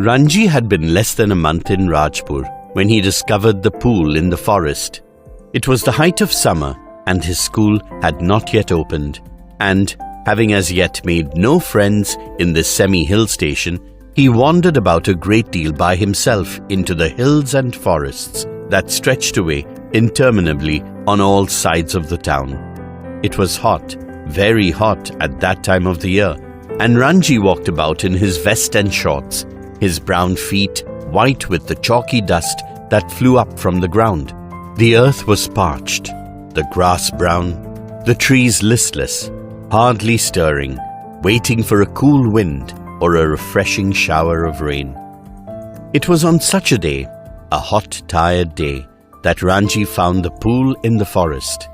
Ranji had been less than a month in Rajpur when he discovered the pool in the forest. It was the height of summer and his school had not yet opened, and, having as yet made no friends in this semi-hill station, he wandered about a great deal by himself into the hills and forests that stretched away interminably on all sides of the town. It was hot, very hot at that time of the year, and Ranji walked about in his vest and shorts, his brown feet white with the chalky dust that flew up from the ground. The earth was parched, the grass brown, the trees listless, hardly stirring, waiting for a cool wind or a refreshing shower of rain. It was on such a day, a hot, tired day, that Ranji found the pool in the forest.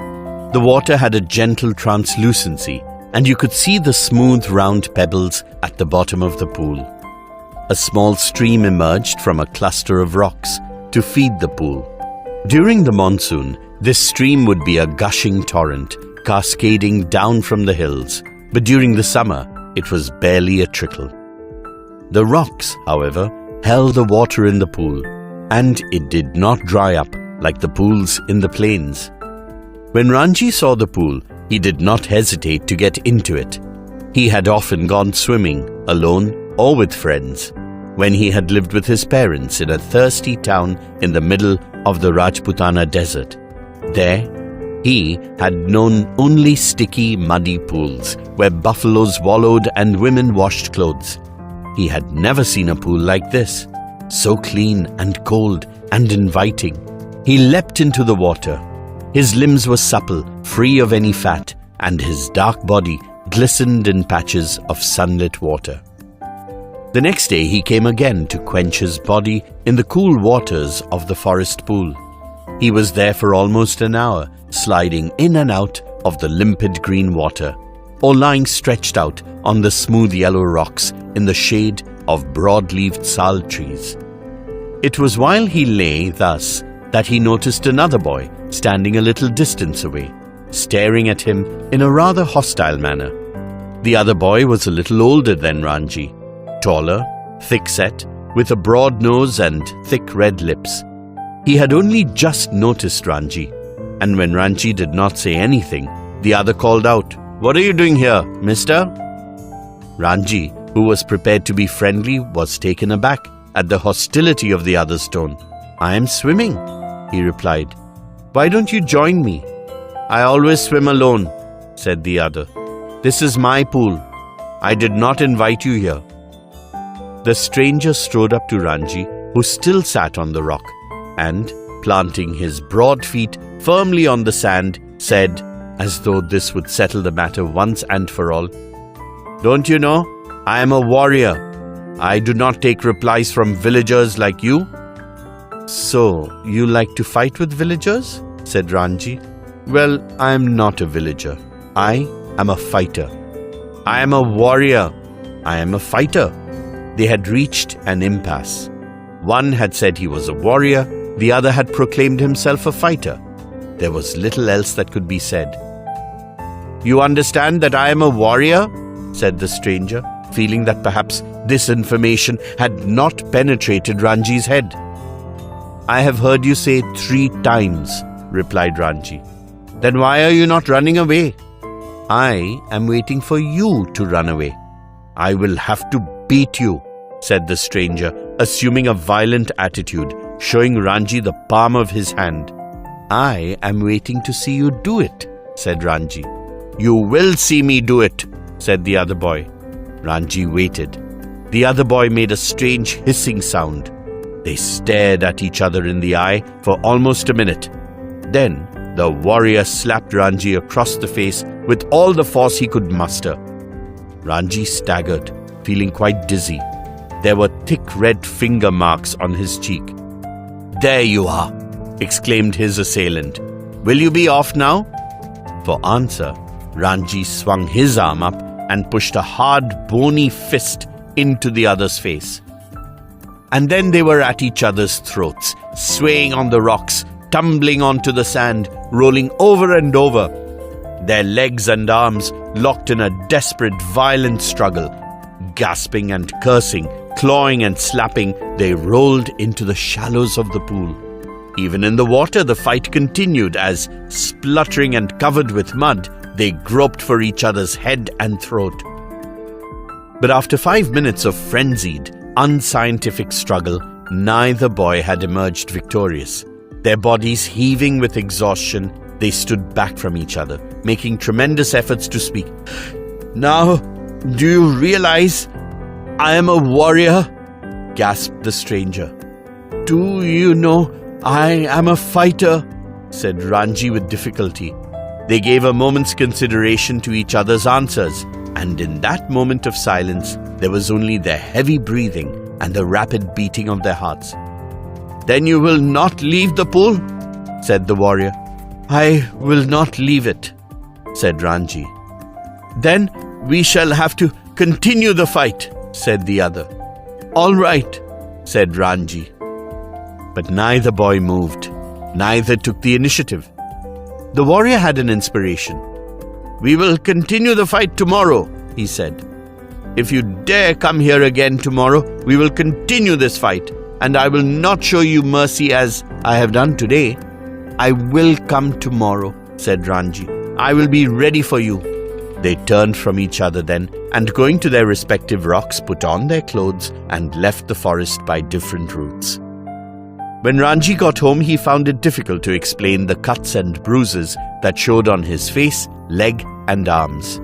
The water had a gentle translucency, and you could see the smooth round pebbles at the bottom of the pool. A small stream emerged from a cluster of rocks to feed the pool. During the monsoon, this stream would be a gushing torrent, cascading down from the hills, but during the summer, it was barely a trickle. The rocks, however, held the water in the pool, and it did not dry up like the pools in the plains. When Ranji saw the pool, he did not hesitate to get into it. He had often gone swimming, alone or with friends, when he had lived with his parents in a thirsty town in the middle of the Rajputana desert. There, he had known only sticky, muddy pools where buffaloes wallowed and women washed clothes. He had never seen a pool like this, so clean and cold and inviting. He leapt into the water. His limbs were supple, free of any fat, and his dark body glistened in patches of sunlit water. The next day he came again to quench his body in the cool waters of the forest pool. He was there for almost an hour, sliding in and out of the limpid green water, or lying stretched out on the smooth yellow rocks in the shade of broad-leaved sal trees. It was while he lay thus that he noticed another boy standing a little distance away, staring at him in a rather hostile manner. The other boy was a little older than Ranji, taller, thick-set, with a broad nose and thick red lips. He had only just noticed Ranji, and when Ranji did not say anything, the other called out, "What are you doing here, mister?" Ranji, who was prepared to be friendly, was taken aback at the hostility of the other's tone. "I am swimming," he replied. "Why don't you join me?" "I always swim alone," said the other. "This is my pool. I did not invite you here." The stranger strode up to Ranji, who still sat on the rock, and, planting his broad feet firmly on the sand, said, as though this would settle the matter once and for all, "Don't you know, I am a warrior. I do not take replies from villagers like you." "So, you like to fight with villagers?" said Ranji. "Well, I am not a villager. I am a fighter." "I am a warrior. I am a fighter." They had reached an impasse. One had said he was a warrior, the other had proclaimed himself a fighter. There was little else that could be said. "You understand that I am a warrior?" said the stranger, feeling that perhaps this information had not penetrated Ranji's head. "I have heard you say 3 times, replied Ranji. "Then why are you not running away?" "I am waiting for you to run away." "I will have to beat you," said the stranger, assuming a violent attitude, showing Ranji the palm of his hand. "I am waiting to see you do it," said Ranji. "You will see me do it," said the other boy. Ranji waited. The other boy made a strange hissing sound. They stared at each other in the eye for almost a minute. Then the warrior slapped Ranji across the face with all the force he could muster. Ranji staggered, feeling quite dizzy. There were thick red finger marks on his cheek. "There you are," exclaimed his assailant. "Will you be off now?" For answer, Ranji swung his arm up and pushed a hard, bony fist into the other's face. And then they were at each other's throats, swaying on the rocks, tumbling onto the sand, rolling over and over. Their legs and arms locked in a desperate, violent struggle, gasping and cursing, clawing and slapping, they rolled into the shallows of the pool. Even in the water, the fight continued as, spluttering and covered with mud, they groped for each other's head and throat. But after 5 minutes of frenzied, unscientific struggle, neither boy had emerged victorious. Their bodies heaving with exhaustion, they stood back from each other, making tremendous efforts to speak. "Now, do you realize I am a warrior?" gasped the stranger. "Do you know I am a fighter?" said Ranji with difficulty. They gave a moment's consideration to each other's answers, and in that moment of silence, there was only their heavy breathing and the rapid beating of their hearts. "Then you will not leave the pool?" said the warrior. "I will not leave it," said Ranji. "Then we shall have to continue the fight," said the other. "All right," said Ranji. But neither boy moved, neither took the initiative. The warrior had an inspiration. "We will continue the fight tomorrow," he said. "If you dare come here again tomorrow, we will continue this fight, and I will not show you mercy as I have done today." "I will come tomorrow," said Ranji. "I will be ready for you." They turned from each other then, and going to their respective rocks, put on their clothes and left the forest by different routes. When Ranji got home, he found it difficult to explain the cuts and bruises that showed on his face, leg, and arms.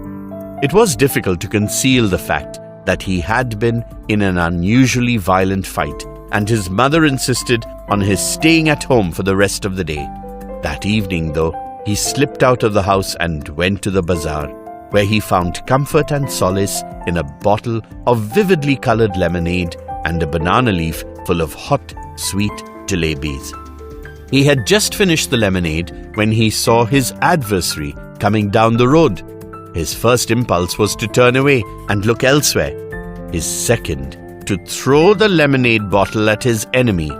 It was difficult to conceal the fact that he had been in an unusually violent fight, and his mother insisted on his staying at home for the rest of the day. That evening, though, he slipped out of the house and went to the bazaar, where he found comfort and solace in a bottle of vividly colored lemonade and a banana leaf full of hot, sweet jalebis. He had just finished the lemonade when he saw his adversary coming down the road. His first impulse was to turn away and look elsewhere. His second, to throw the lemonade bottle at his enemy.